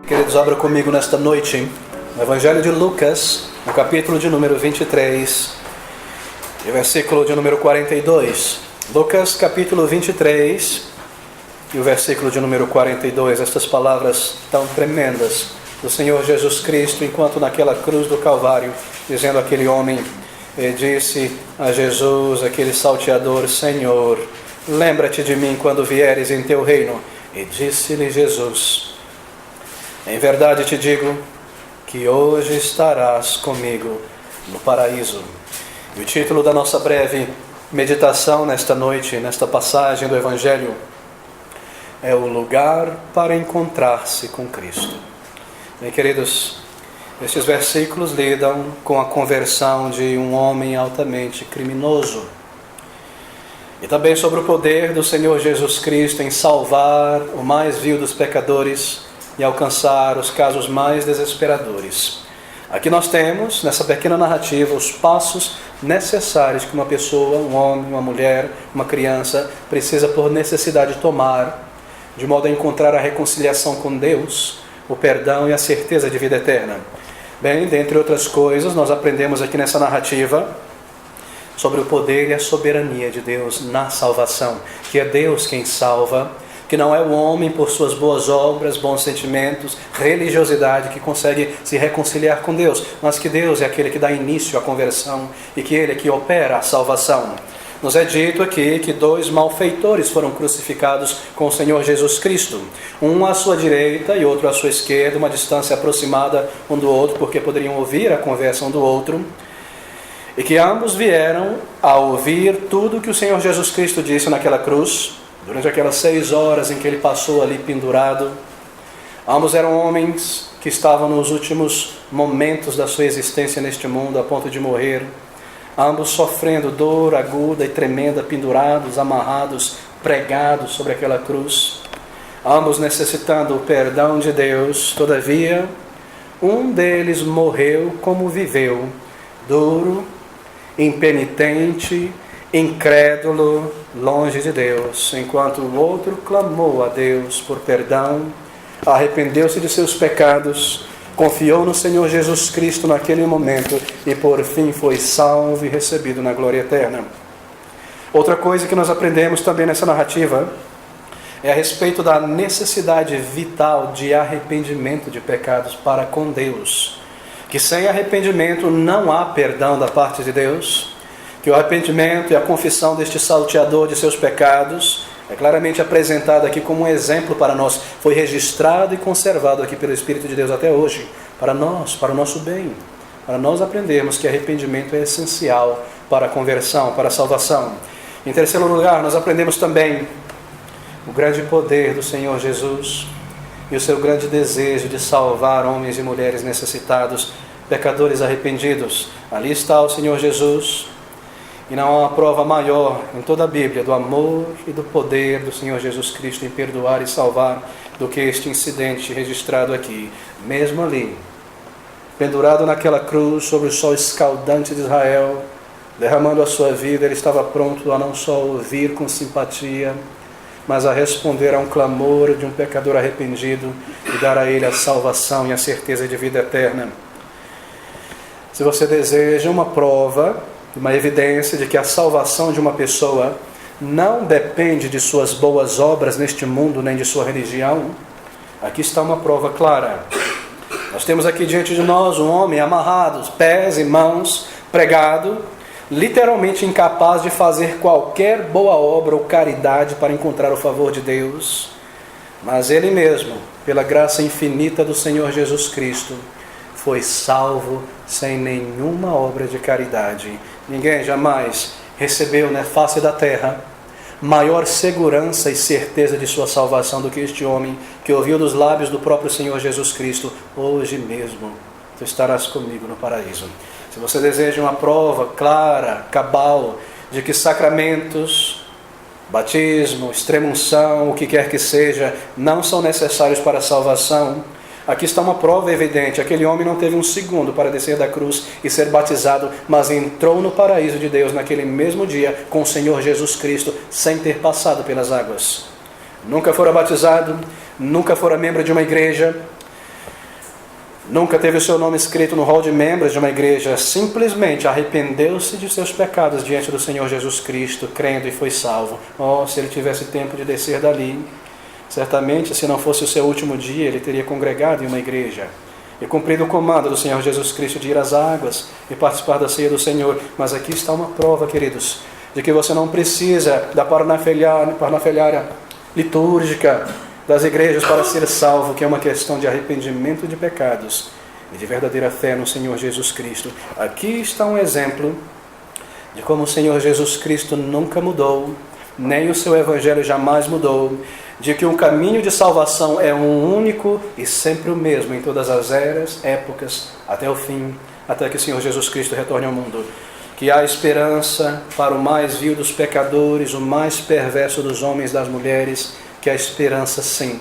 Queridos, abra comigo nesta noite no Evangelho de Lucas, no capítulo de número 23, e versículo de número 42. Lucas, capítulo 23, e o versículo de número 42. Estas palavras tão tremendas do Senhor Jesus Cristo, enquanto naquela cruz do Calvário, dizendo aquele homem, disse a Jesus, aquele salteador: Senhor, lembra-te de mim quando vieres em teu reino. E disse-lhe Jesus: em verdade te digo que hoje estarás comigo no paraíso. E o título da nossa breve meditação nesta noite, nesta passagem do Evangelho, é o lugar para encontrar-se com Cristo. Bem, queridos, estes versículos lidam com a conversão de um homem altamente criminoso. E também sobre o poder do Senhor Jesus Cristo em salvar o mais vil dos pecadores e alcançar os casos mais desesperadores. Aqui nós temos, nessa pequena narrativa, os passos necessários que uma pessoa, um homem, uma mulher, uma criança, precisa por necessidade tomar, de modo a encontrar a reconciliação com Deus, o perdão e a certeza de vida eterna. Bem, dentre outras coisas, nós aprendemos aqui nessa narrativa sobre o poder e a soberania de Deus na salvação, que é Deus quem salva, que não é o homem por suas boas obras, bons sentimentos, religiosidade que consegue se reconciliar com Deus, mas que Deus é aquele que dá início à conversão e que Ele é que opera a salvação. Nos é dito aqui que dois malfeitores foram crucificados com o Senhor Jesus Cristo, um à sua direita e outro à sua esquerda, uma distância aproximada um do outro, porque poderiam ouvir a conversa um do outro, e que ambos vieram a ouvir tudo que o Senhor Jesus Cristo disse naquela cruz, durante aquelas 6 horas em que Ele passou ali pendurado. Ambos eram homens que estavam nos últimos momentos da sua existência neste mundo, a ponto de morrer. Ambos sofrendo dor aguda e tremenda, pendurados, amarrados, pregados sobre aquela cruz. Ambos necessitando o perdão de Deus. Todavia, um deles morreu como viveu, duro, impenitente, incrédulo, longe de Deus, enquanto o outro clamou a Deus por perdão, arrependeu-se de seus pecados, confiou no Senhor Jesus Cristo naquele momento e por fim foi salvo e recebido na glória eterna. Outra coisa que nós aprendemos também nessa narrativa é a respeito da necessidade vital de arrependimento de pecados para com Deus, que sem arrependimento não há perdão da parte de Deus, que o arrependimento e a confissão deste salteador de seus pecados é claramente apresentado aqui como um exemplo para nós, foi registrado e conservado aqui pelo Espírito de Deus até hoje, para nós, para o nosso bem, para nós aprendermos que arrependimento é essencial para a conversão, para a salvação. Em terceiro lugar, nós aprendemos também o grande poder do Senhor Jesus e o seu grande desejo de salvar homens e mulheres necessitados, pecadores arrependidos. Ali está o Senhor Jesus. E não há uma prova maior em toda a Bíblia do amor e do poder do Senhor Jesus Cristo em perdoar e salvar do que este incidente registrado aqui. Mesmo ali, pendurado naquela cruz sobre o sol escaldante de Israel, derramando a sua vida, ele estava pronto a não só ouvir com simpatia, mas a responder a um clamor de um pecador arrependido e dar a ele a salvação e a certeza de vida eterna. Se você deseja uma prova, uma evidência de que a salvação de uma pessoa não depende de suas boas obras neste mundo, nem de sua religião, aqui está uma prova clara. Nós temos aqui diante de nós um homem amarrado, pés e mãos, pregado, literalmente incapaz de fazer qualquer boa obra ou caridade para encontrar o favor de Deus, mas ele mesmo, pela graça infinita do Senhor Jesus Cristo, foi salvo sem nenhuma obra de caridade. Ninguém jamais recebeu na face da terra maior segurança e certeza de sua salvação do que este homem que ouviu dos lábios do próprio Senhor Jesus Cristo: hoje mesmo tu estarás comigo no paraíso. Se você deseja uma prova clara, cabal, de que sacramentos, batismo, extrema-unção, o que quer que seja, não são necessários para a salvação, aqui está uma prova evidente. Aquele homem não teve um segundo para descer da cruz e ser batizado, mas entrou no paraíso de Deus naquele mesmo dia com o Senhor Jesus Cristo, sem ter passado pelas águas. Nunca fora batizado, nunca fora membro de uma igreja, nunca teve o seu nome escrito no hall de membros de uma igreja, simplesmente arrependeu-se de seus pecados diante do Senhor Jesus Cristo, crendo e foi salvo. Oh, se ele tivesse tempo de descer dali, certamente, se não fosse o seu último dia, ele teria congregado em uma igreja e cumprido o comando do Senhor Jesus Cristo de ir às águas e participar da ceia do Senhor. Mas aqui está uma prova, queridos, de que você não precisa da parnafalhária litúrgica das igrejas para ser salvo, que é uma questão de arrependimento de pecados e de verdadeira fé no Senhor Jesus Cristo. Aqui está um exemplo de como o Senhor Jesus Cristo nunca mudou, nem o seu evangelho jamais mudou, de que um caminho de salvação é um único e sempre o mesmo em todas as eras, épocas, até o fim, até que o Senhor Jesus Cristo retorne ao mundo. Que há esperança para o mais vil dos pecadores, o mais perverso dos homens e das mulheres, que há esperança sim,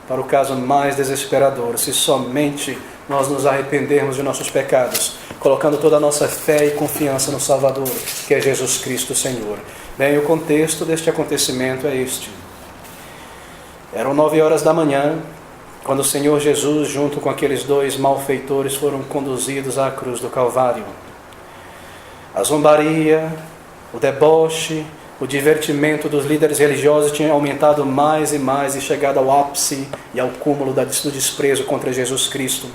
para o caso mais desesperador, se somente nós nos arrependermos de nossos pecados, colocando toda a nossa fé e confiança no Salvador, que é Jesus Cristo Senhor. Bem, o contexto deste acontecimento é este. Eram 9 horas da manhã, quando o Senhor Jesus, junto com aqueles 2 malfeitores, foram conduzidos à cruz do Calvário. A zombaria, o deboche, o divertimento dos líderes religiosos tinha aumentado mais e mais e chegado ao ápice e ao cúmulo do desprezo contra Jesus Cristo.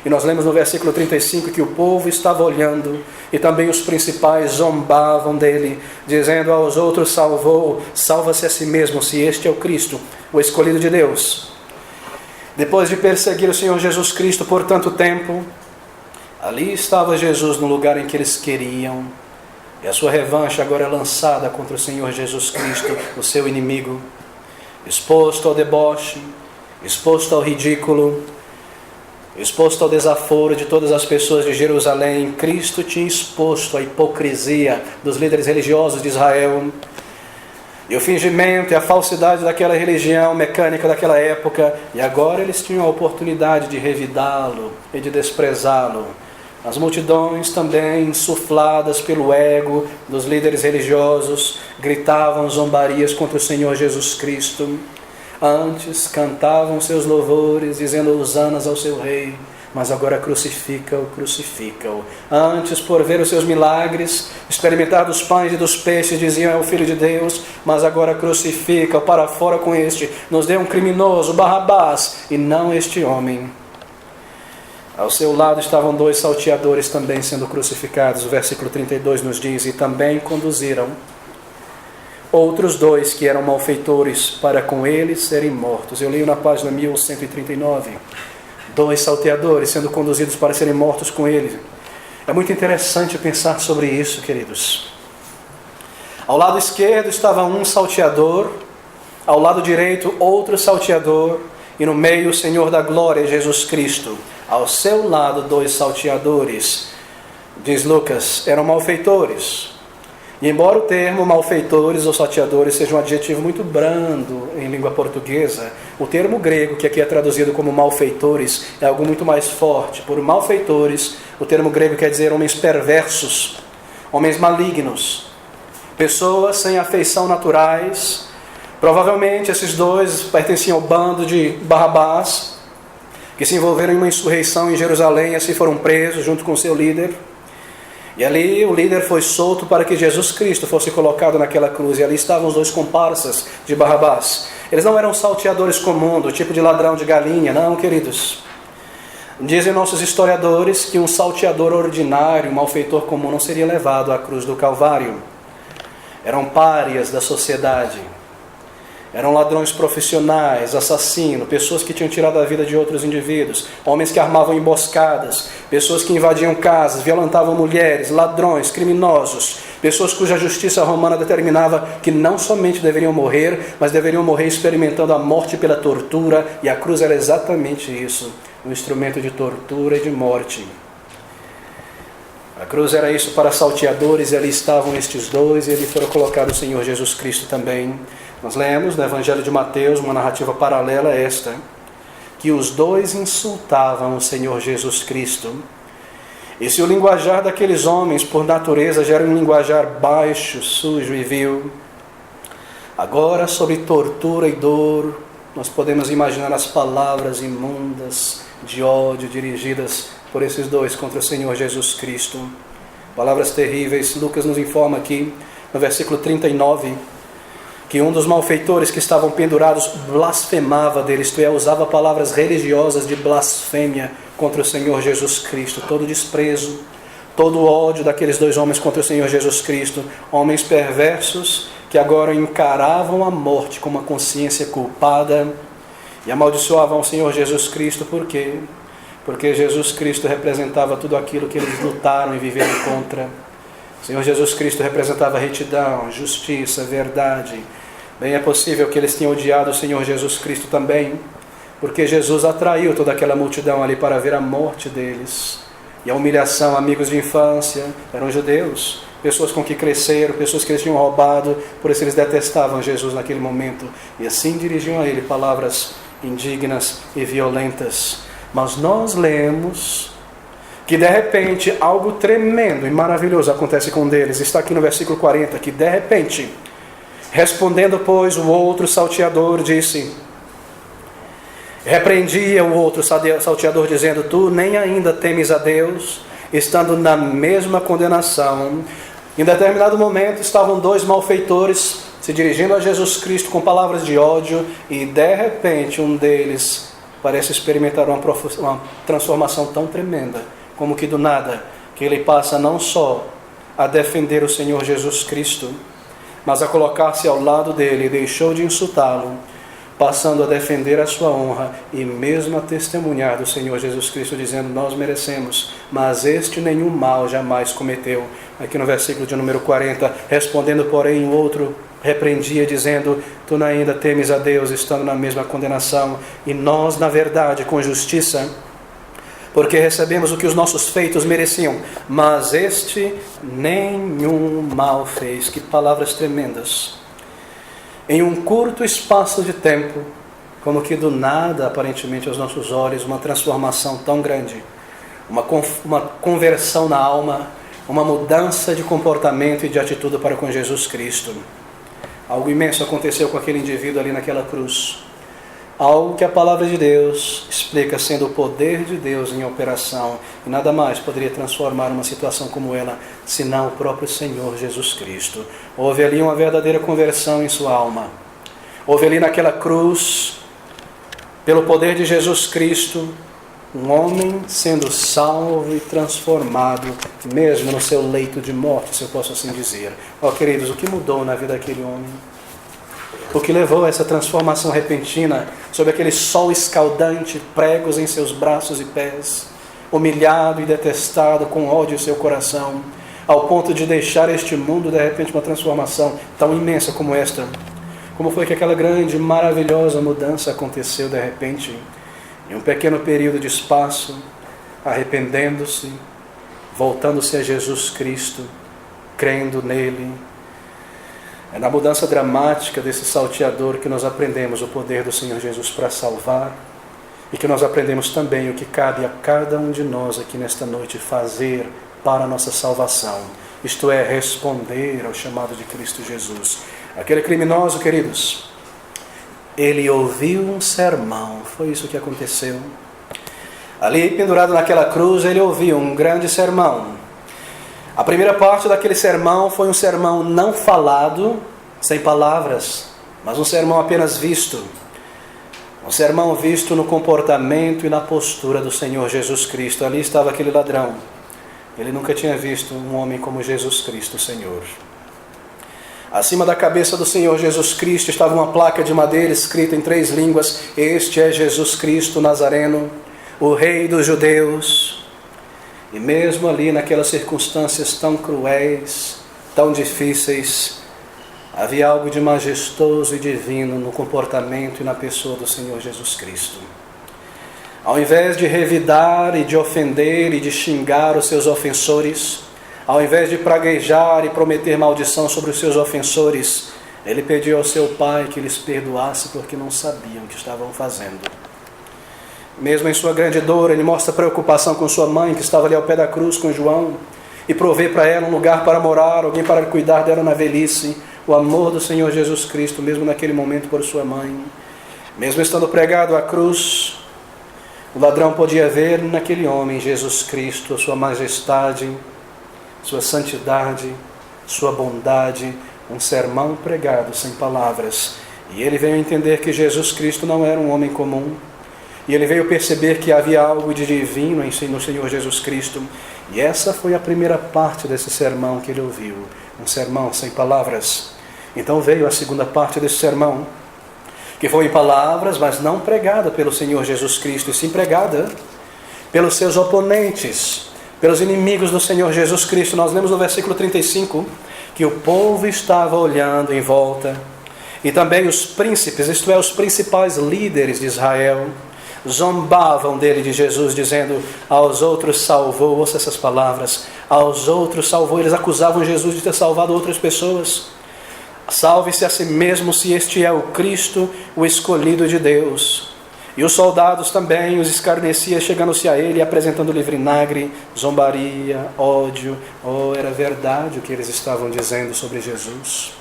E nós lemos no versículo 35 que o povo estava olhando e também os principais zombavam dele, dizendo aos outros: salva-se a si mesmo, se este é o Cristo, o escolhido de Deus. Depois de perseguir o Senhor Jesus Cristo por tanto tempo, ali estava Jesus no lugar em que eles queriam, e a sua revanche agora é lançada contra o Senhor Jesus Cristo, o seu inimigo, exposto ao deboche, exposto ao ridículo, exposto ao desaforo de todas as pessoas de Jerusalém. Cristo tinha exposto a hipocrisia dos líderes religiosos de Israel, e o fingimento e a falsidade daquela religião mecânica daquela época, e agora eles tinham a oportunidade de revidá-lo e de desprezá-lo. As multidões também, insufladas pelo ego dos líderes religiosos, gritavam zombarias contra o Senhor Jesus Cristo. Antes cantavam seus louvores, dizendo hosanas ao seu rei, mas agora crucifica-o, crucifica-o. Antes, por ver os seus milagres, experimentar dos pães e dos peixes, diziam: é o Filho de Deus, mas agora crucifica-o, para fora com este, nos dê um criminoso, Barrabás, e não este homem. Ao seu lado estavam 2 salteadores também sendo crucificados. O versículo 32 nos diz: e também conduziram outros 2 que eram malfeitores, para com eles serem mortos. Eu leio na página 1139. 2 salteadores sendo conduzidos para serem mortos com ele. É muito interessante pensar sobre isso, queridos. Ao lado esquerdo estava um salteador, ao lado direito outro salteador, e no meio o Senhor da glória, Jesus Cristo. Ao seu lado 2 salteadores, diz Lucas, eram malfeitores. E embora o termo malfeitores ou salteadores seja um adjetivo muito brando em língua portuguesa, o termo grego, que aqui é traduzido como malfeitores, é algo muito mais forte. Por malfeitores, o termo grego quer dizer homens perversos, homens malignos, pessoas sem afeição naturais. Provavelmente esses 2 pertenciam ao bando de Barrabás, que se envolveram em uma insurreição em Jerusalém e assim foram presos junto com seu líder. E ali o líder foi solto para que Jesus Cristo fosse colocado naquela cruz. E ali estavam os 2 comparsas de Barrabás. Eles não eram salteadores comuns, do tipo de ladrão de galinha, não, queridos. Dizem nossos historiadores que um salteador ordinário, um malfeitor comum, não seria levado à cruz do Calvário. Eram párias da sociedade. Eram ladrões profissionais, assassinos, pessoas que tinham tirado a vida de outros indivíduos, homens que armavam emboscadas, pessoas que invadiam casas, violentavam mulheres, ladrões, criminosos, pessoas cuja justiça romana determinava que não somente deveriam morrer, mas deveriam morrer experimentando a morte pela tortura, e a cruz era exatamente isso, um instrumento de tortura e de morte. A cruz era isso para salteadores, e ali estavam estes 2, e ali foram colocados o Senhor Jesus Cristo também. Nós lemos no Evangelho de Mateus, uma narrativa paralela a esta, que os 2 insultavam o Senhor Jesus Cristo. E se o linguajar daqueles homens, por natureza, já era um linguajar baixo, sujo e vil, agora, sobre tortura e dor, nós podemos imaginar as palavras imundas, de ódio dirigidas por esses dois contra o Senhor Jesus Cristo. Palavras terríveis. Lucas nos informa aqui, no versículo 39, que um dos malfeitores que estavam pendurados blasfemava dele, isto é, usava palavras religiosas de blasfêmia contra o Senhor Jesus Cristo. Todo desprezo, todo ódio daqueles dois homens contra o Senhor Jesus Cristo, homens perversos que agora encaravam a morte com uma consciência culpada e amaldiçoavam o Senhor Jesus Cristo. Por quê? Porque Jesus Cristo representava tudo aquilo que eles lutaram e viveram contra. O Senhor Jesus Cristo representava retidão, justiça, verdade. Bem é possível que eles tenham odiado o Senhor Jesus Cristo também, porque Jesus atraiu toda aquela multidão ali para ver a morte deles. E a humilhação. Amigos de infância, eram judeus, pessoas com que cresceram, pessoas que eles tinham roubado, por isso eles detestavam Jesus naquele momento, e assim dirigiam a ele palavras indignas e violentas. Mas nós lemos que de repente algo tremendo e maravilhoso acontece com um deles. Está aqui no versículo 40, que de repente, respondendo pois o outro salteador, disse... Repreendia o outro salteador, dizendo: tu nem ainda temes a Deus, estando na mesma condenação. Em determinado momento estavam dois malfeitores se dirigindo a Jesus Cristo com palavras de ódio, e de repente um deles parece experimentar uma transformação tão tremenda, como que do nada, que ele passa não só a defender o Senhor Jesus Cristo, mas a colocar-se ao lado dele, e deixou de insultá-lo, passando a defender a sua honra e mesmo a testemunhar do Senhor Jesus Cristo, dizendo: nós merecemos, mas este nenhum mal jamais cometeu. Aqui no versículo de número 40, respondendo porém o outro, repreendia, dizendo: tu ainda temes a Deus, estando na mesma condenação, e nós, na verdade, com justiça, porque recebemos o que os nossos feitos mereciam, mas este nenhum mal fez. Que palavras tremendas! Em um curto espaço de tempo, como que do nada, aparentemente aos nossos olhos, uma transformação tão grande, uma conversão na alma, uma mudança de comportamento e de atitude para com Jesus Cristo. Algo imenso aconteceu com aquele indivíduo ali naquela cruz. Algo que a palavra de Deus explica sendo o poder de Deus em operação, e nada mais poderia transformar uma situação como ela, senão o próprio Senhor Jesus Cristo. Houve ali uma verdadeira conversão em sua alma. Houve ali naquela cruz, pelo poder de Jesus Cristo, um homem sendo salvo e transformado, mesmo no seu leito de morte, se eu posso assim dizer. Ó, queridos, o que mudou na vida daquele homem? O que levou a essa transformação repentina, sob aquele sol escaldante, pregos em seus braços e pés, humilhado e detestado, com ódio em seu coração, ao ponto de deixar este mundo, de repente, uma transformação tão imensa como esta? Como foi que aquela grande, maravilhosa mudança aconteceu de repente, em um pequeno período de espaço, arrependendo-se, voltando-se a Jesus Cristo, crendo nele? É na mudança dramática desse salteador que nós aprendemos o poder do Senhor Jesus para salvar, e que nós aprendemos também o que cabe a cada um de nós aqui nesta noite fazer para a nossa salvação, isto é, responder ao chamado de Cristo Jesus. Aquele criminoso, queridos, ele ouviu um sermão, foi isso que aconteceu. Ali pendurado naquela cruz, ele ouviu um grande sermão. A primeira parte daquele sermão foi um sermão não falado, sem palavras, mas um sermão apenas visto. Um sermão visto no comportamento e na postura do Senhor Jesus Cristo. Ali estava aquele ladrão. Ele nunca tinha visto um homem como Jesus Cristo, o Senhor. Acima da cabeça do Senhor Jesus Cristo estava uma placa de madeira escrita em 3 línguas: este é Jesus Cristo Nazareno, o Rei dos Judeus. E mesmo ali, naquelas circunstâncias tão cruéis, tão difíceis, havia algo de majestoso e divino no comportamento e na pessoa do Senhor Jesus Cristo. Ao invés de revidar e de ofender e de xingar os seus ofensores, ao invés de praguejar e prometer maldição sobre os seus ofensores, ele pediu ao seu Pai que lhes perdoasse, porque não sabiam o que estavam fazendo. Mesmo em sua grande dor, ele mostra preocupação com sua mãe, que estava ali ao pé da cruz com João, e provê para ela um lugar para morar, alguém para cuidar dela na velhice. O amor do Senhor Jesus Cristo, mesmo naquele momento, por sua mãe. Mesmo estando pregado à cruz, O ladrão podia ver naquele homem Jesus Cristo, a sua majestade, sua santidade, sua bondade, um sermão pregado sem palavras. E ele veio entender que Jesus Cristo não era um homem comum. E ele veio perceber que havia algo de divino no Senhor Jesus Cristo. E essa foi a primeira parte desse sermão que ele ouviu. Um sermão sem palavras. Então veio a segunda parte desse sermão, que foi em palavras, mas não pregada pelo Senhor Jesus Cristo, e sim pregada pelos seus oponentes, pelos inimigos do Senhor Jesus Cristo. Nós lemos no versículo 35 que o povo estava olhando em volta, e também os príncipes, isto é, os principais líderes de Israel, zombavam dele, de Jesus, dizendo: aos outros salvou. Ouça essas palavras: aos outros salvou. Eles acusavam Jesus de ter salvado outras pessoas. Salve-se a si mesmo, se este é o Cristo, o escolhido de Deus. E os soldados também os escarneciam, chegando-se a ele, apresentando-lhe vinagre, zombaria, ódio. Oh, era verdade o que eles estavam dizendo sobre Jesus.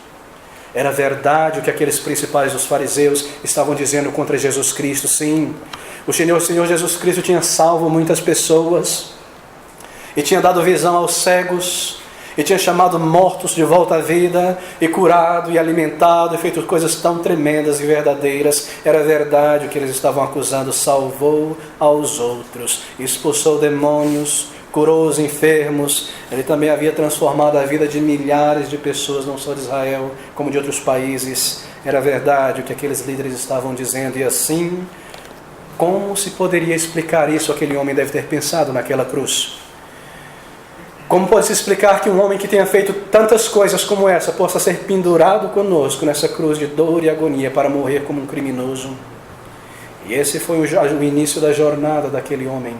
Era verdade o que aqueles principais dos fariseus estavam dizendo contra Jesus Cristo. Sim, o Senhor Jesus Cristo tinha salvo muitas pessoas, e tinha dado visão aos cegos, e tinha chamado mortos de volta à vida, e curado, e alimentado, e feito coisas tão tremendas e verdadeiras. Era verdade o que eles estavam acusando. Salvou aos outros, expulsou demônios, curou os enfermos. Ele também havia transformado a vida de milhares de pessoas, não só de Israel, como de outros países. Era verdade o que aqueles líderes estavam dizendo. E assim, como se poderia explicar isso? Aquele homem deve ter pensado naquela cruz. Como pode-se explicar que um homem que tenha feito tantas coisas como essa possa ser pendurado conosco nessa cruz de dor e agonia para morrer como um criminoso? E esse foi o início da jornada daquele homem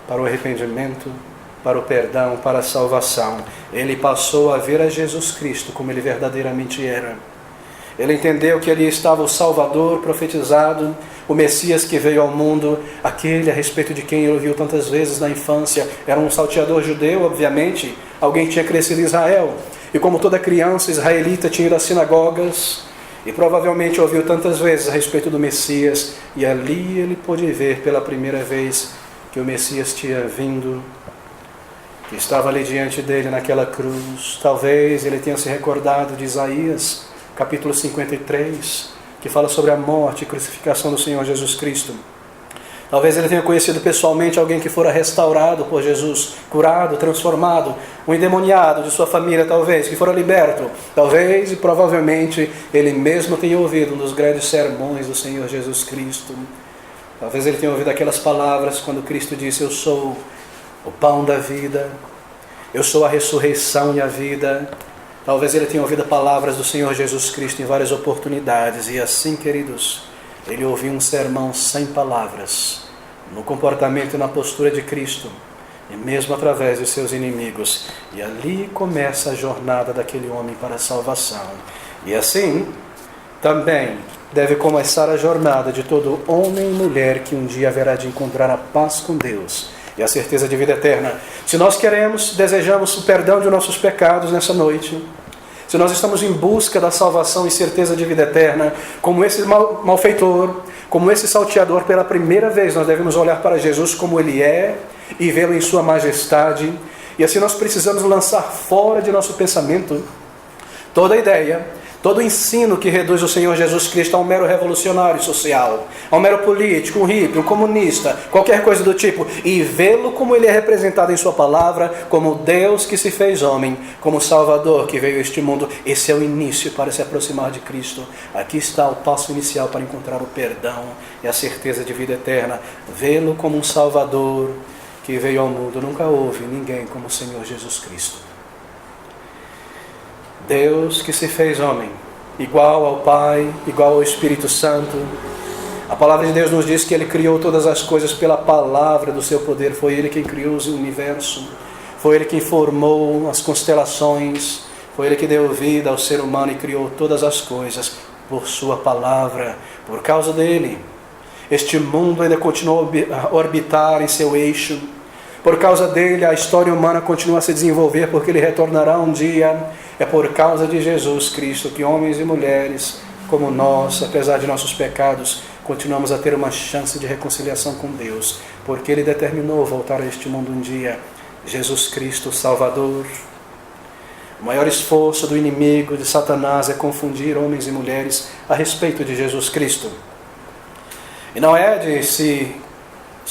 para o arrependimento, para o perdão, para a salvação. Ele passou a ver a Jesus Cristo como ele verdadeiramente era. Ele entendeu que ali estava o Salvador profetizado, o Messias que veio ao mundo, aquele a respeito de quem ele ouviu tantas vezes na infância. Era um salteador judeu, obviamente, alguém que tinha crescido em Israel. E como toda criança israelita tinha ido às sinagogas, e provavelmente ouviu tantas vezes a respeito do Messias. E ali ele pôde ver pela primeira vez que o Messias tinha vindo, que estava ali diante dele naquela cruz. Talvez ele tenha se recordado de Isaías, capítulo 53, que fala sobre a morte e crucificação do Senhor Jesus Cristo. Talvez ele tenha conhecido pessoalmente alguém que fora restaurado por Jesus, curado, transformado, um endemoniado de sua família, talvez, que fora liberto. Talvez e provavelmente ele mesmo tenha ouvido um dos grandes sermões do Senhor Jesus Cristo. Talvez ele tenha ouvido aquelas palavras quando Cristo disse: eu sou o pão da vida, eu sou a ressurreição e a vida. Talvez ele tenha ouvido palavras do Senhor Jesus Cristo em várias oportunidades. E assim, queridos, ele ouviu um sermão sem palavras, no comportamento e na postura de Cristo, e mesmo através de seus inimigos. E ali começa a jornada daquele homem para a salvação. E assim, também deve começar a jornada de todo homem e mulher que um dia haverá de encontrar a paz com Deus e a certeza de vida eterna. Se nós desejamos o perdão de nossos pecados nessa noite, se nós estamos em busca da salvação e certeza de vida eterna, como esse malfeitor, como esse salteador, pela primeira vez nós devemos olhar para Jesus como Ele é e vê-lo em sua majestade. E assim nós precisamos lançar fora de nosso pensamento toda a ideia, todo o ensino que reduz o Senhor Jesus Cristo a um mero revolucionário social, a um mero político, um hippie, um comunista, qualquer coisa do tipo, e vê-lo como ele é representado em sua palavra, como Deus que se fez homem, como Salvador que veio a este mundo. Esse é o início para se aproximar de Cristo. Aqui está o passo inicial para encontrar o perdão e a certeza de vida eterna. Vê-lo como um Salvador que veio ao mundo. Nunca houve ninguém como o Senhor Jesus Cristo. Deus que se fez homem, igual ao Pai, igual ao Espírito Santo. A palavra de Deus nos diz que Ele criou todas as coisas pela palavra do seu poder. Foi Ele quem criou o universo, foi Ele quem formou as constelações, foi Ele que deu vida ao ser humano e criou todas as coisas por sua palavra. Por causa dele, este mundo ainda continua a orbitar em seu eixo. Por causa dele, a história humana continua a se desenvolver, porque ele retornará um dia. É por causa de Jesus Cristo que homens e mulheres como nós, apesar de nossos pecados, continuamos a ter uma chance de reconciliação com Deus, porque Ele determinou voltar a este mundo um dia. Jesus Cristo, Salvador. O maior esforço do inimigo, de Satanás, é confundir homens e mulheres a respeito de Jesus Cristo. E não é de se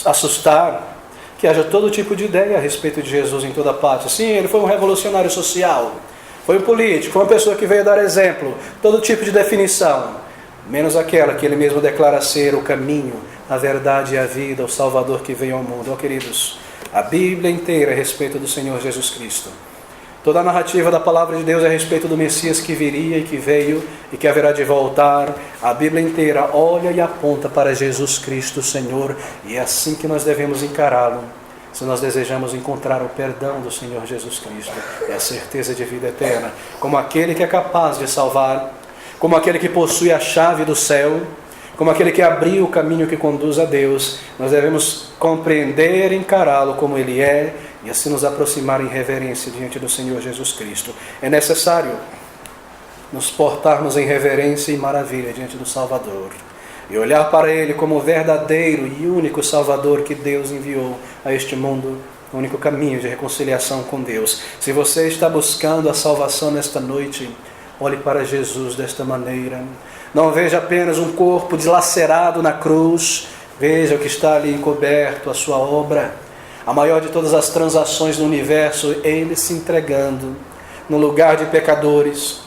assustar que haja todo tipo de ideia a respeito de Jesus em toda parte. Sim, ele foi um revolucionário social, foi um político, foi uma pessoa que veio dar exemplo, todo tipo de definição, menos aquela que ele mesmo declara ser o caminho, a verdade e a vida, o Salvador que veio ao mundo. Oh, queridos, a Bíblia inteira é a respeito do Senhor Jesus Cristo. Toda a narrativa da palavra de Deus é a respeito do Messias que viria e que veio e que haverá de voltar. A Bíblia inteira olha e aponta para Jesus Cristo, Senhor, e é assim que nós devemos encará-lo, se nós desejamos encontrar o perdão do Senhor Jesus Cristo e a certeza de vida eterna, como aquele que é capaz de salvar, como aquele que possui a chave do céu, como aquele que abriu o caminho que conduz a Deus. Nós devemos compreender e encará-lo como Ele é, e assim nos aproximar em reverência diante do Senhor Jesus Cristo. É necessário nos portarmos em reverência e maravilha diante do Salvador, e olhar para Ele como o verdadeiro e único Salvador que Deus enviou a este mundo, o único caminho de reconciliação com Deus. Se você está buscando a salvação nesta noite, olhe para Jesus desta maneira. Não veja apenas um corpo dilacerado na cruz, veja o que está ali encoberto, a sua obra. A maior de todas as transações no universo, Ele se entregando no lugar de pecadores,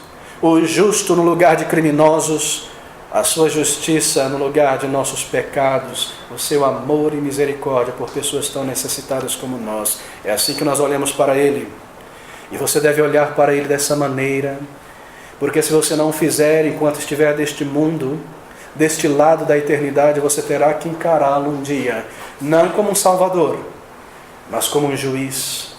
o justo no lugar de criminosos, a sua justiça no lugar de nossos pecados, o seu amor e misericórdia por pessoas tão necessitadas como nós. É assim que nós olhamos para Ele. E você deve olhar para Ele dessa maneira, porque se você não o fizer enquanto estiver deste mundo, deste lado da eternidade, você terá que encará-lo um dia, não como um Salvador, mas como um juiz,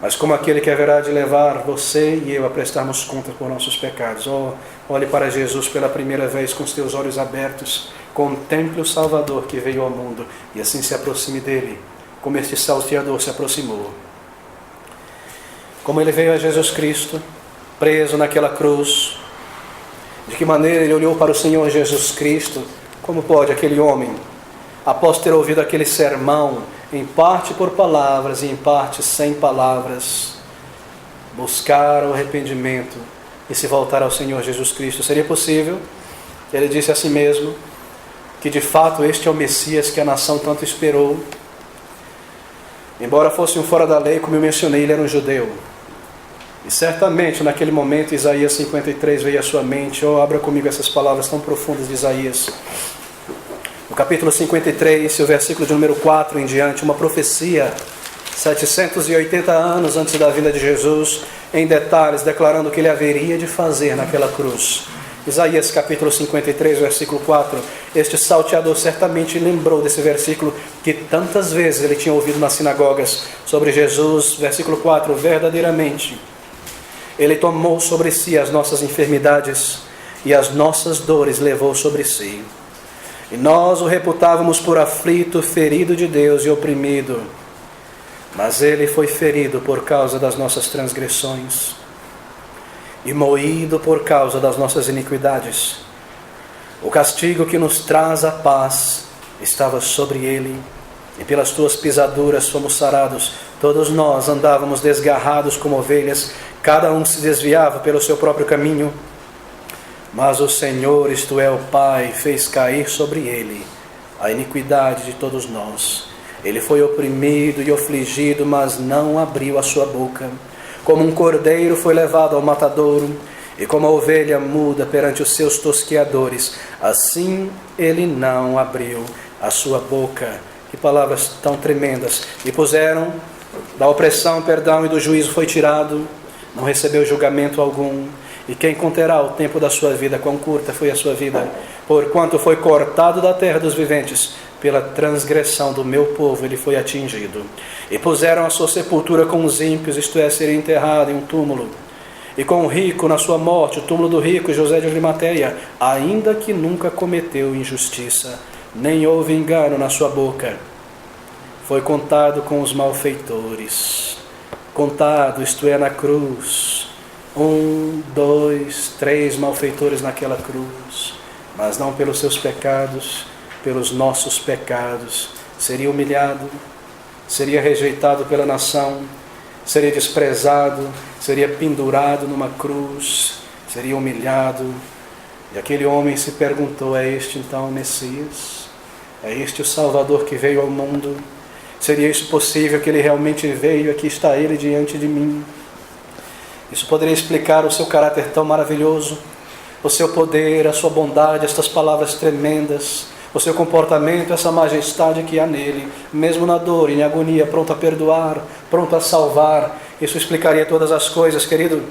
mas como aquele que haverá de levar você e eu a prestarmos contas por nossos pecados. Oh, olhe para Jesus pela primeira vez com os teus olhos abertos, contemple o Salvador que veio ao mundo e assim se aproxime dele, como este salteador se aproximou. Como ele veio a Jesus Cristo, preso naquela cruz, de que maneira ele olhou para o Senhor Jesus Cristo. Como pode aquele homem, após ter ouvido aquele sermão, em parte por palavras e em parte sem palavras, buscar o arrependimento e se voltar ao Senhor Jesus Cristo? Seria possível? Ele disse a si mesmo que de fato este é o Messias que a nação tanto esperou. Embora fosse um fora da lei, como eu mencionei, ele era um judeu. E certamente naquele momento Isaías 53 veio à sua mente. Oh, abra comigo essas palavras tão profundas de Isaías. No capítulo 53, o versículo de número 4 em diante, uma profecia, 780 anos antes da vinda de Jesus, em detalhes, declarando o que ele haveria de fazer naquela cruz. Isaías capítulo 53, versículo 4, este salteador certamente lembrou desse versículo que tantas vezes ele tinha ouvido nas sinagogas sobre Jesus. Versículo 4, verdadeiramente, ele tomou sobre si as nossas enfermidades e as nossas dores levou sobre si. E nós o reputávamos por aflito, ferido de Deus e oprimido. Mas ele foi ferido por causa das nossas transgressões e moído por causa das nossas iniquidades. O castigo que nos traz a paz estava sobre ele, e pelas tuas pisaduras fomos sarados. Todos nós andávamos desgarrados como ovelhas, cada um se desviava pelo seu próprio caminho. Mas o Senhor, isto é, o Pai, fez cair sobre ele a iniquidade de todos nós. Ele foi oprimido e afligido, mas não abriu a sua boca. Como um cordeiro foi levado ao matadouro, e como a ovelha muda perante os seus tosqueadores, assim ele não abriu a sua boca. Que palavras tão tremendas! E puseram da opressão, perdão, e do juízo foi tirado, não recebeu julgamento algum. E quem conterá o tempo da sua vida? Quão curta foi a sua vida? Porquanto foi cortado da terra dos viventes, pela transgressão do meu povo ele foi atingido. E puseram a sua sepultura com os ímpios, isto é, ser enterrado em um túmulo. E com o rico na sua morte, o túmulo do rico, José de Arimateia, ainda que nunca cometeu injustiça, nem houve engano na sua boca. Foi contado com os malfeitores. Contado, isto é, na cruz. 1, 2, 3 malfeitores naquela cruz, mas não pelos seus pecados, pelos nossos pecados, seria humilhado, seria rejeitado pela nação, seria desprezado, seria pendurado numa cruz, seria humilhado. E aquele homem se perguntou: é este então o Messias? É este o Salvador que veio ao mundo? Seria isso possível, que ele realmente veio? Aqui está ele diante de mim. Isso poderia explicar o seu caráter tão maravilhoso, o seu poder, a sua bondade, estas palavras tremendas, o seu comportamento, essa majestade que há nele, mesmo na dor e na agonia, pronto a perdoar, pronto a salvar. Isso explicaria todas as coisas, querido.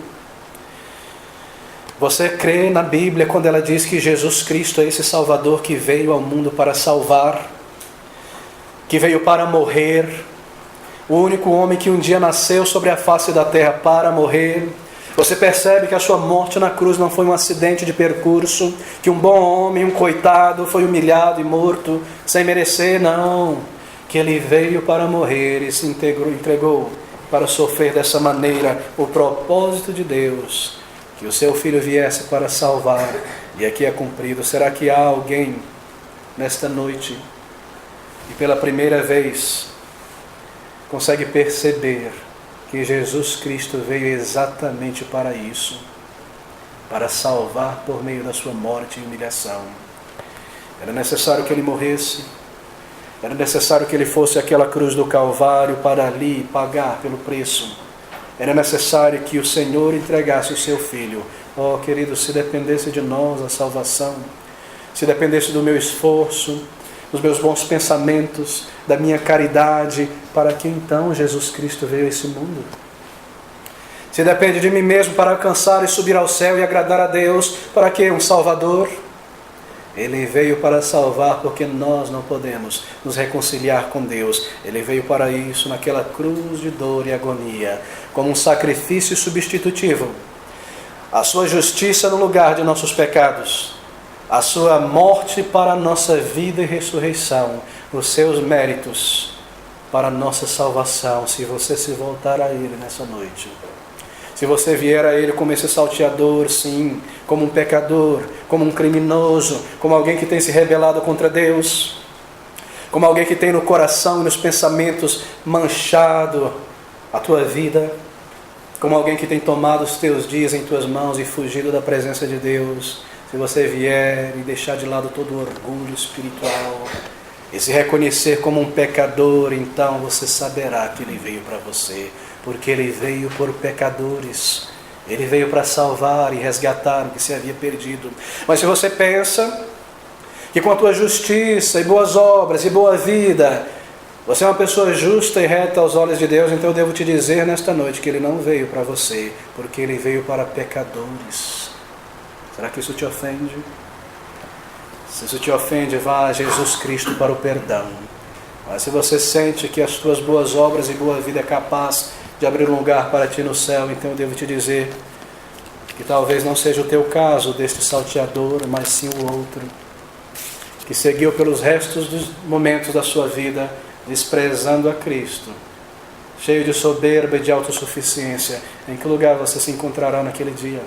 Você crê na Bíblia quando ela diz que Jesus Cristo é esse Salvador que veio ao mundo para salvar, que veio para morrer, o único homem que um dia nasceu sobre a face da terra para morrer? Você percebe que a sua morte na cruz não foi um acidente de percurso, que um bom homem, um coitado, foi humilhado e morto sem merecer? Não, que ele veio para morrer e se entregou para sofrer dessa maneira. O propósito de Deus, que o seu Filho viesse para salvar, e aqui é cumprido. Será que há alguém nesta noite que pela primeira vez consegue perceber que Jesus Cristo veio exatamente para isso, para salvar por meio da sua morte e humilhação? Era necessário que ele morresse, era necessário que ele fosse àquela cruz do Calvário para ali pagar pelo preço. Era necessário que o Senhor entregasse o seu Filho. Oh, querido, se dependesse de nós a salvação, se dependesse do meu esforço, dos meus bons pensamentos, da minha caridade, para que então Jesus Cristo veio a esse mundo? Se depende de mim mesmo para alcançar e subir ao céu e agradar a Deus, para que um Salvador? Ele veio para salvar porque nós não podemos nos reconciliar com Deus. Ele veio para isso naquela cruz de dor e agonia, como um sacrifício substitutivo. A sua justiça no lugar de nossos pecados, a sua morte para a nossa vida e ressurreição, os seus méritos para a nossa salvação, se você se voltar a Ele nessa noite. Se você vier a Ele como esse salteador, sim, como um pecador, como um criminoso, como alguém que tem se rebelado contra Deus, como alguém que tem no coração e nos pensamentos manchado a tua vida, como alguém que tem tomado os teus dias em tuas mãos e fugido da presença de Deus, se você vier e deixar de lado todo o orgulho espiritual e se reconhecer como um pecador, então você saberá que Ele veio para você, porque Ele veio por pecadores. Ele veio para salvar e resgatar o que se havia perdido. Mas se você pensa que com a tua justiça e boas obras e boa vida, você é uma pessoa justa e reta aos olhos de Deus, então eu devo te dizer nesta noite que Ele não veio para você, porque Ele veio para pecadores. Será que isso te ofende? Se isso te ofende, vá a Jesus Cristo para o perdão. Mas se você sente que as tuas boas obras e boa vida é capaz de abrir um lugar para ti no céu, então eu devo te dizer que talvez não seja o teu caso deste salteador, mas sim o outro, que seguiu pelos restos dos momentos da sua vida desprezando a Cristo, cheio de soberba e de autossuficiência. Em que lugar você se encontrará naquele dia?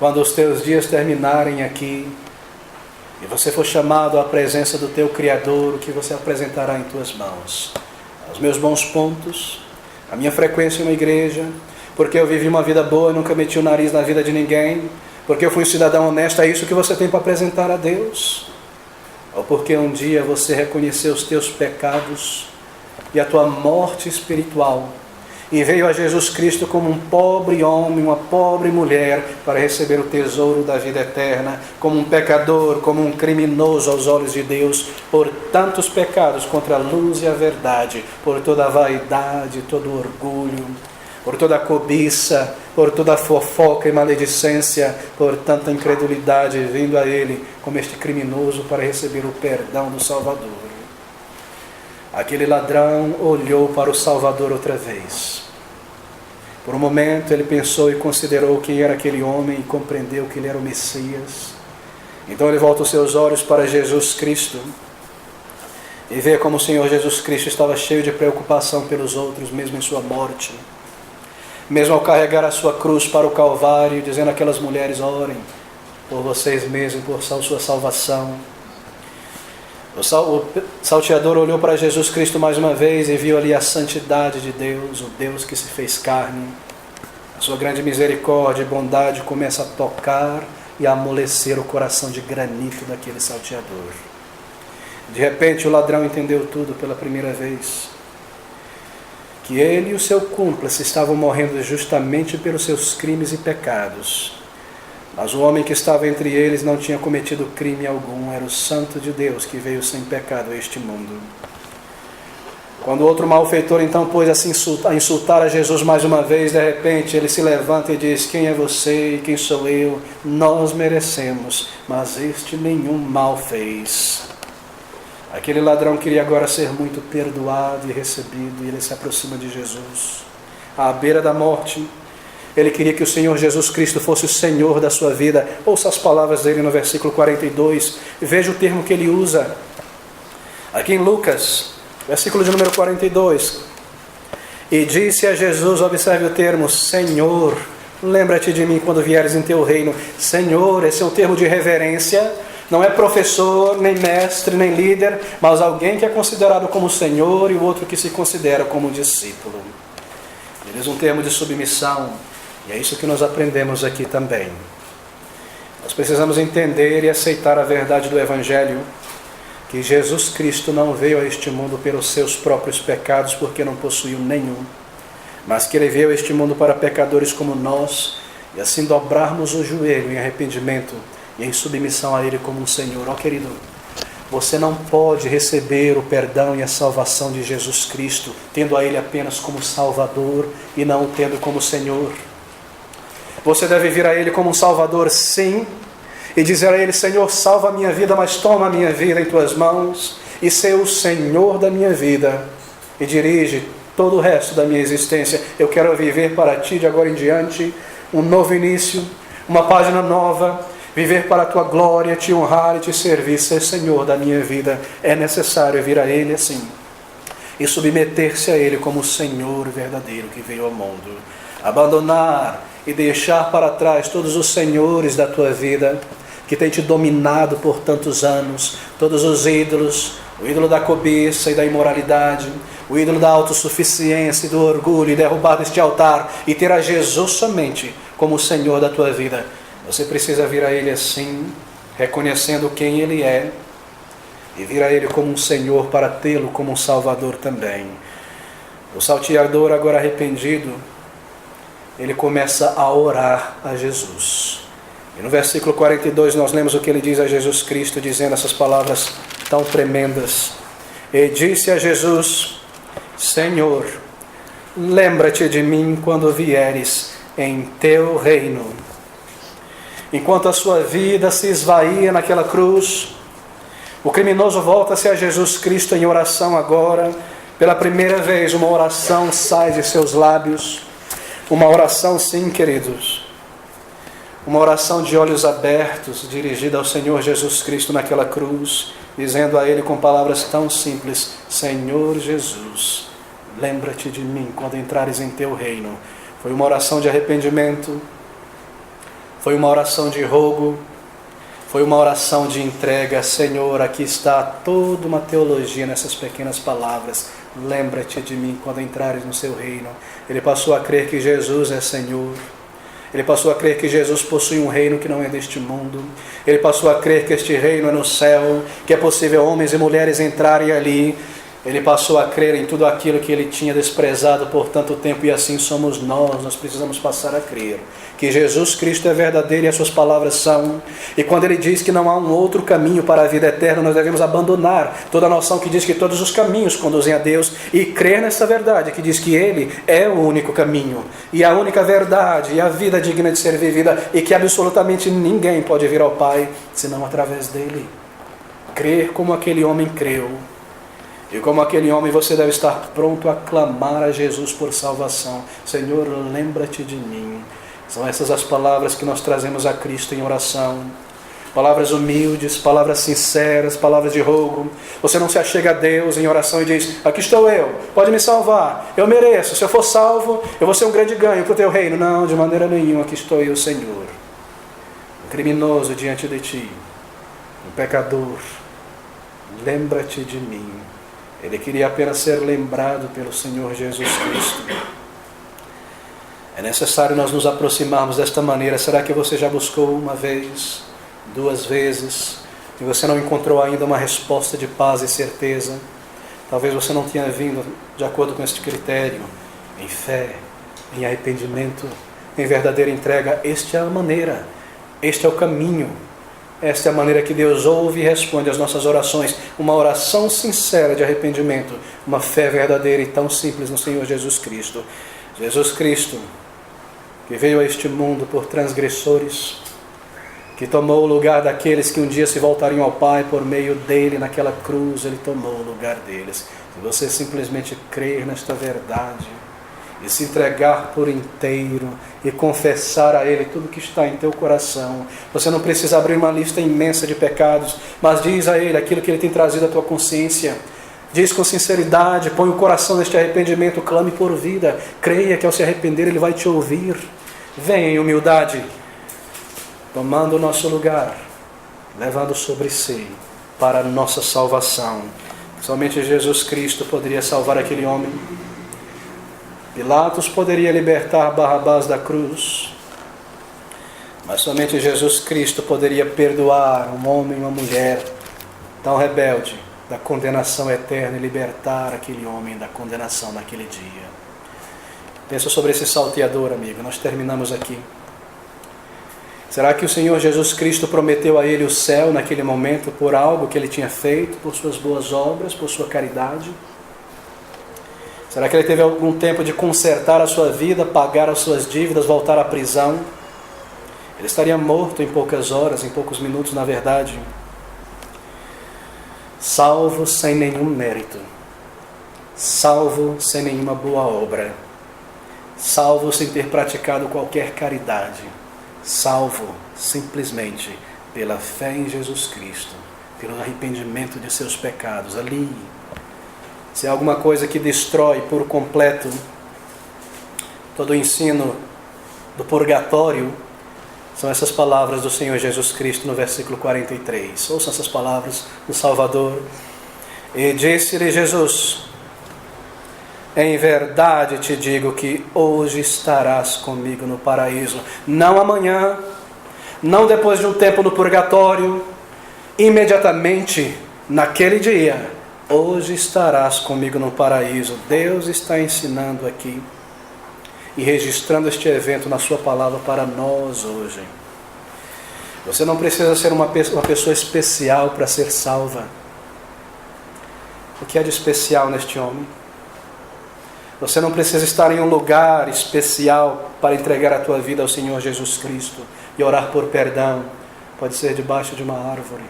Quando os teus dias terminarem aqui e você for chamado à presença do teu Criador, o que você apresentará em tuas mãos? Os meus bons pontos, a minha frequência na igreja, porque eu vivi uma vida boa e nunca meti o nariz na vida de ninguém, porque eu fui um cidadão honesto, é isso que você tem para apresentar a Deus? Ou porque um dia você reconheceu os teus pecados e a tua morte espiritual e veio a Jesus Cristo como um pobre homem, uma pobre mulher, para receber o tesouro da vida eterna, como um pecador, como um criminoso aos olhos de Deus, por tantos pecados contra a luz e a verdade, por toda a vaidade, todo o orgulho, por toda a cobiça, por toda a fofoca e maledicência, por tanta incredulidade, vindo a Ele como este criminoso para receber o perdão do Salvador. Aquele ladrão olhou para o Salvador outra vez. Por um momento ele pensou e considerou quem era aquele homem e compreendeu que ele era o Messias. Então ele volta os seus olhos para Jesus Cristo e vê como o Senhor Jesus Cristo estava cheio de preocupação pelos outros, mesmo em sua morte. Mesmo ao carregar a sua cruz para o Calvário, dizendo àquelas mulheres: orem por vocês mesmos, por sua salvação. O salteador olhou para Jesus Cristo mais uma vez e viu ali a santidade de Deus, o Deus que se fez carne. A sua grande misericórdia e bondade começa a tocar e a amolecer o coração de granito daquele salteador. De repente o ladrão entendeu tudo pela primeira vez. Que ele e o seu cúmplice estavam morrendo justamente pelos seus crimes e pecados. Mas o homem que estava entre eles não tinha cometido crime algum, era o Santo de Deus que veio sem pecado a este mundo. Quando o outro malfeitor então pôs a insultar a Jesus mais uma vez, de repente ele se levanta e diz: quem é você e quem sou eu? Nós merecemos, mas este nenhum mal fez. Aquele ladrão queria agora ser muito perdoado e recebido, e ele se aproxima de Jesus. À beira da morte, ele queria que o Senhor Jesus Cristo fosse o Senhor da sua vida. Ouça as palavras dele no versículo 42. Veja o termo que ele usa. Aqui em Lucas, versículo de número 42. E disse a Jesus, observe o termo, Senhor, lembra-te de mim quando vieres em teu reino. Senhor, esse é um termo de reverência. Não é professor, nem mestre, nem líder, mas alguém que é considerado como Senhor e o outro que se considera como discípulo. Ele usa um termo de submissão. E é isso que nós aprendemos aqui também. Nós precisamos entender e aceitar a verdade do Evangelho, que Jesus Cristo não veio a este mundo pelos seus próprios pecados, porque não possuiu nenhum, mas que Ele veio a este mundo para pecadores como nós, e assim dobrarmos o joelho em arrependimento e em submissão a Ele como um Senhor. Ó querido, você não pode receber o perdão e a salvação de Jesus Cristo, tendo a Ele apenas como Salvador e não o tendo como Senhor. Você deve vir a Ele como um Salvador, sim, e dizer a Ele: Senhor, salva a minha vida, mas toma a minha vida em Tuas mãos, e ser o Senhor da minha vida, e dirige todo o resto da minha existência. Eu quero viver para Ti de agora em diante, um novo início, uma página nova, viver para a Tua glória, Te honrar e Te servir, ser Senhor da minha vida. É necessário vir a Ele assim, e submeter-se a Ele como o Senhor verdadeiro que veio ao mundo. Abandonar e deixar para trás todos os senhores da tua vida, que tem te dominado por tantos anos, todos os ídolos, o ídolo da cobiça e da imoralidade, o ídolo da autossuficiência e do orgulho, e derrubar deste altar, e ter a Jesus somente como o Senhor da tua vida. Você precisa vir a Ele assim, reconhecendo quem Ele é, e vir a Ele como um Senhor para tê-lo como um Salvador também. O salteador, agora arrependido, ele começa a orar a Jesus. E no versículo 42 nós lemos o que ele diz a Jesus Cristo, dizendo essas palavras tão tremendas. E disse a Jesus: Senhor, lembra-te de mim quando vieres em teu reino. Enquanto a sua vida se esvaía naquela cruz, o criminoso volta-se a Jesus Cristo em oração agora. Pela primeira vez uma oração sai de seus lábios. Uma oração, sim, queridos, uma oração de olhos abertos, dirigida ao Senhor Jesus Cristo naquela cruz, dizendo a Ele com palavras tão simples: Senhor Jesus, lembra-te de mim quando entrares em teu reino. Foi uma oração de arrependimento, foi uma oração de rogo, foi uma oração de entrega. Senhor, aqui está toda uma teologia nessas pequenas palavras. Lembra-te de mim quando entrares no seu reino. Ele passou a crer que Jesus é Senhor. Ele passou a crer que Jesus possui um reino que não é deste mundo. Ele passou a crer que este reino é no céu, que é possível homens e mulheres entrarem ali. Ele passou a crer em tudo aquilo que ele tinha desprezado por tanto tempo, e assim somos nós precisamos passar a crer que Jesus Cristo é verdadeiro e as suas palavras são. E quando ele diz que não há um outro caminho para a vida eterna, nós devemos abandonar toda a noção que diz que todos os caminhos conduzem a Deus e crer nessa verdade que diz que Ele é o único caminho e a única verdade e a vida digna de ser vivida, e que absolutamente ninguém pode vir ao Pai senão através dele. Crer como aquele homem creu. E como aquele homem, você deve estar pronto a clamar a Jesus por salvação. Senhor, lembra-te de mim. São essas as palavras que nós trazemos a Cristo em oração. Palavras humildes, palavras sinceras, palavras de rogo. Você não se achega a Deus em oração e diz: aqui estou eu, pode me salvar, eu mereço. Se eu for salvo, eu vou ser um grande ganho para o teu reino. Não, de maneira nenhuma. Aqui estou eu, Senhor, um criminoso diante de ti, um pecador, lembra-te de mim. Ele queria apenas ser lembrado pelo Senhor Jesus Cristo. É necessário nós nos aproximarmos desta maneira. Será que você já buscou uma vez, 2 vezes, e você não encontrou ainda uma resposta de paz e certeza? Talvez você não tenha vindo de acordo com este critério, em fé, em arrependimento, em verdadeira entrega. Esta é a maneira, este é o caminho. Esta é a maneira que Deus ouve e responde às nossas orações. Uma oração sincera de arrependimento. Uma fé verdadeira e tão simples no Senhor Jesus Cristo. Jesus Cristo, que veio a este mundo por transgressores, que tomou o lugar daqueles que um dia se voltariam ao Pai por meio dele naquela cruz. Ele tomou o lugar deles. Se você simplesmente crer nesta verdade e se entregar por inteiro e confessar a Ele tudo que está em teu coração. Você não precisa abrir uma lista imensa de pecados, mas diz a Ele aquilo que Ele tem trazido à tua consciência. Diz com sinceridade, põe o coração neste arrependimento, clame por vida, creia que ao se arrepender Ele vai te ouvir. Venha em humildade, tomando o nosso lugar, levando sobre si para a nossa salvação. Somente Jesus Cristo poderia salvar aquele homem. Pilatos poderia libertar Barrabás da cruz, mas somente Jesus Cristo poderia perdoar um homem e uma mulher tão rebelde da condenação eterna e libertar aquele homem da condenação naquele dia. Pensa sobre esse salteador, amigo. Nós terminamos aqui. Será que o Senhor Jesus Cristo prometeu a ele o céu naquele momento por algo que ele tinha feito, por suas boas obras, por sua caridade? Será que ele teve algum tempo de consertar a sua vida, pagar as suas dívidas, voltar à prisão? Ele estaria morto em poucas horas, em poucos minutos, na verdade. Salvo sem nenhum mérito. Salvo sem nenhuma boa obra. Salvo sem ter praticado qualquer caridade. Salvo simplesmente pela fé em Jesus Cristo, pelo arrependimento de seus pecados. Ali, se há alguma coisa que destrói por completo todo o ensino do purgatório, são essas palavras do Senhor Jesus Cristo no versículo 43. Ouçam essas palavras do Salvador. E disse-lhe Jesus: em verdade te digo que hoje estarás comigo no paraíso. Não amanhã, não depois de um tempo no purgatório, imediatamente naquele dia. Hoje estarás comigo no paraíso. Deus está ensinando aqui e registrando este evento na sua palavra para nós hoje. Você não precisa ser uma pessoa especial para ser salva. O que há de especial neste homem? Você não precisa estar em um lugar especial para entregar a tua vida ao Senhor Jesus Cristo e orar por perdão. Pode ser debaixo de uma árvore,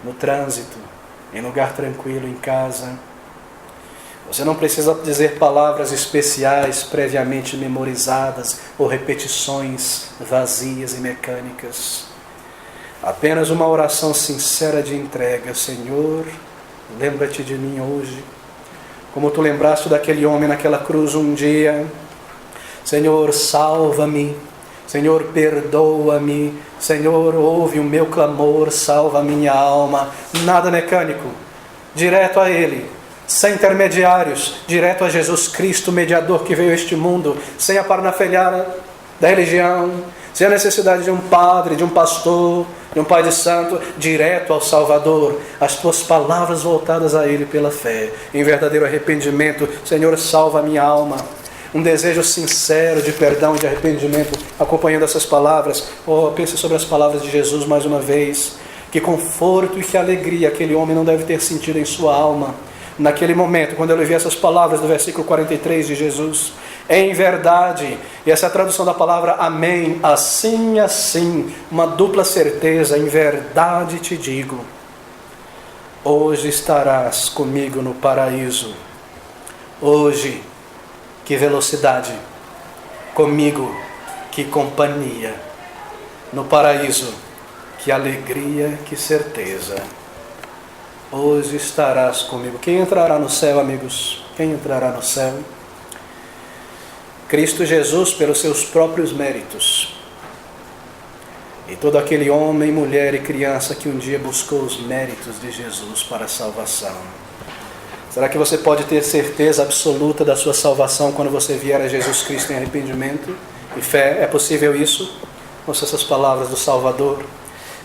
no trânsito, em lugar tranquilo, em casa. Você não precisa dizer palavras especiais previamente memorizadas ou repetições vazias e mecânicas. Apenas uma oração sincera de entrega. Senhor, lembra-te de mim hoje, como tu lembraste daquele homem naquela cruz um dia. Senhor, salva-me. Senhor, perdoa-me. Senhor, ouve o meu clamor, salva a minha alma. Nada mecânico, direto a Ele, sem intermediários, direto a Jesus Cristo, mediador que veio a este mundo, sem a parnafalhada da religião, sem a necessidade de um padre, de um pastor, de um pai de santo, direto ao Salvador, as tuas palavras voltadas a Ele pela fé, em verdadeiro arrependimento. Senhor, salva a minha alma. Um desejo sincero de perdão e de arrependimento, acompanhando essas palavras. Pense sobre as palavras de Jesus mais uma vez. Que conforto e que alegria aquele homem não deve ter sentido em sua alma, naquele momento, quando ele ouviu essas palavras do versículo 43 de Jesus. Em verdade, e essa é a tradução da palavra amém, assim, assim, uma dupla certeza, em verdade te digo, hoje estarás comigo no paraíso. Hoje, que velocidade, comigo, que companhia, no paraíso, que alegria, que certeza. Hoje estarás comigo. Quem entrará no céu, amigos? Quem entrará no céu? Cristo Jesus, pelos seus próprios méritos e todo aquele homem, mulher e criança que um dia buscou os méritos de Jesus para a salvação. Será que você pode ter certeza absoluta da sua salvação quando você vier a Jesus Cristo em arrependimento e fé? É possível isso? Ouça essas palavras do Salvador.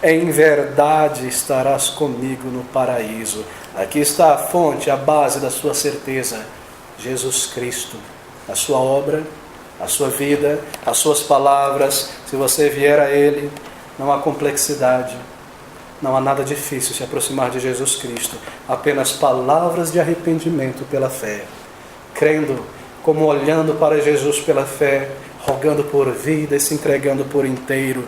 Em verdade estarás comigo no paraíso. Aqui está a fonte, a base da sua certeza. Jesus Cristo, a sua obra, a sua vida, as suas palavras. Se você vier a Ele, não há complexidade, não há nada difícil se aproximar de Jesus Cristo. Apenas palavras de arrependimento pela fé, crendo como olhando para Jesus pela fé, rogando por vida e se entregando por inteiro.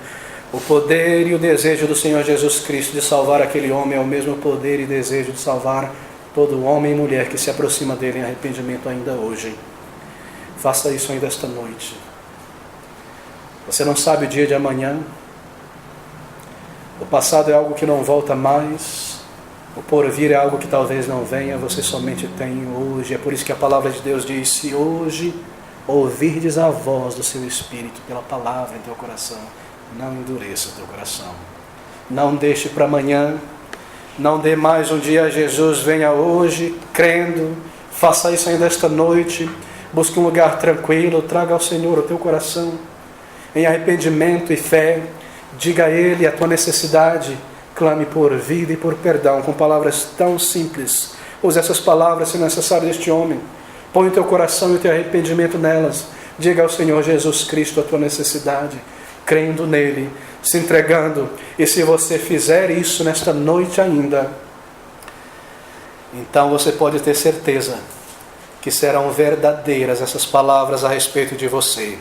O poder e o desejo do Senhor Jesus Cristo de salvar aquele homem é o mesmo poder e desejo de salvar todo homem e mulher que se aproxima dele em arrependimento ainda hoje. Faça isso ainda esta noite. Você não sabe o dia de amanhã. O passado é algo que não volta mais. O porvir é algo que talvez não venha. Você somente tem hoje. É por isso que a palavra de Deus diz: se hoje ouvirdes a voz do seu Espírito pela palavra em teu coração, não endureça o teu coração. Não deixe para amanhã. Não dê mais um dia a Jesus. Venha hoje crendo. Faça isso ainda esta noite. Busque um lugar tranquilo. Traga ao Senhor o teu coração em arrependimento e fé. Diga a Ele a tua necessidade. Clame por vida e por perdão com palavras tão simples. Use essas palavras se necessário deste homem. Põe o teu coração e o teu arrependimento nelas. Diga ao Senhor Jesus Cristo a tua necessidade, crendo nele, se entregando. E se você fizer isso nesta noite ainda, então você pode ter certeza que serão verdadeiras essas palavras a respeito de você.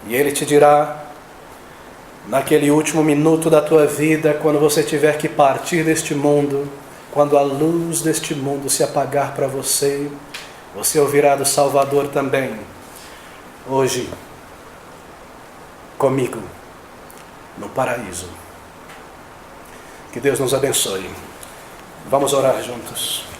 E Ele te dirá, naquele último minuto da tua vida, quando você tiver que partir deste mundo, quando a luz deste mundo se apagar para você, você ouvirá do Salvador também: hoje, comigo, no paraíso. Que Deus nos abençoe. Vamos orar juntos.